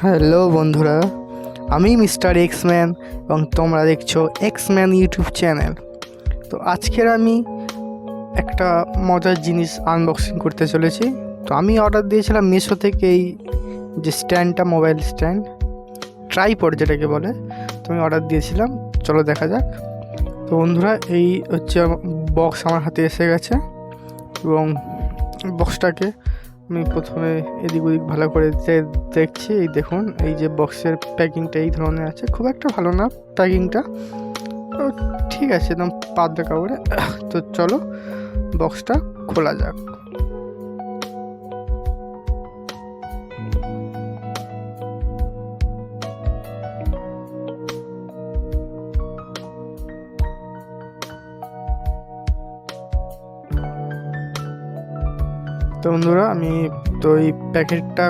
Hello বন্ধুরা, আমি mister X-Men এবং তোমরা দেখছো এক্সম্যান ইউটিউব চ্যানেল। তো আজকের আমি একটা মজার জিনিস আনবক্সিং করতে চলেছি। তো আমি অর্ডার দিয়েছিলাম মিশো থেকে এই যে স্ট্যান্ডটা, মোবাইল স্ট্যান্ড, ট্রাইপড যেটাকে বলে। তো আমি অর্ডার দিয়েছিলাম, চলো দেখা যাক। তো বন্ধুরা, এই হচ্ছে বক্স আমার হাতে এসে গেছে এবং বক্সটাকে আমি প্রথমে এদিক ওদিক ভালো করে দেখছি। এই দেখুন, এই যে বক্সের প্যাকিংটা এই ধরনের আছে, খুব একটা ভালো না প্যাকিংটা, তো ঠিক আছে, একদম পাতলা কাপড়ে। তো চলো বক্সটা খোলা যাক। তো বন্ধুরা, আমি তো এই প্যাকেটটা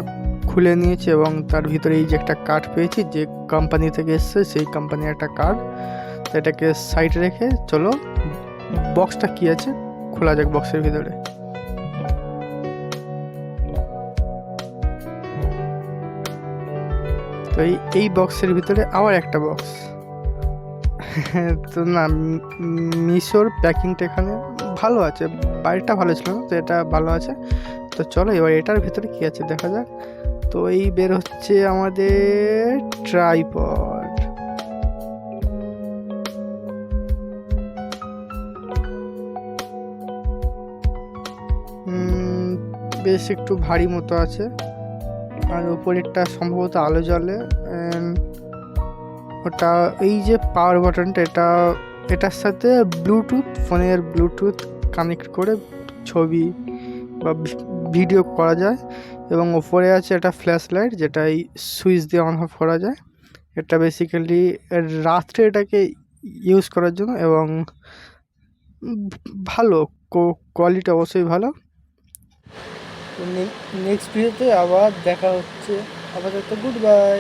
খুলে নিয়েছি এবং তার ভিতরে এই যে একটা কার্ড পেয়েছি, যে কোম্পানি থেকে এসছে সেই কোম্পানির একটা কার্ড। তো এটাকে সাইডে রেখে চলো বক্সটা কি আছে খোলা যাক বক্সের ভিতরে। তো এই বক্সের ভিতরে আবার একটা বক্স। তো না, মিশোর প্যাকিংটা এখানে ভালো আছে, বাইরেটা ভালো ছিল না, তো এটা ভালো আছে। তো চলো এবার এটার ভিতরে কি আছে দেখা যাক। তো এই বের হচ্ছে আমাদের ট্রাইপড। বেশ একটু ভারী মতো আছে, আর উপরেরটা সম্ভবত আলো জ্বলে। ওটা এই যে পাওয়ার বাটনটা, এটার সাথে ব্লুটুথ, ফোনের ব্লুটুথ কানেক্ট করে ছবি বা ভিডিও করা যায়। এবং ওপরে আছে একটা ফ্ল্যাশ লাইট, যেটা এই সুইচ দিয়ে অন অফ করা যায়। এটা বেসিক্যালি রাত্রে এটাকে ইউজ করার জন্য, এবং ভালো কোয়ালিটি অবশ্যই ভালো। নেক্সট ভিডিওতে আবার দেখা হচ্ছে, আপাতত গুড বাই।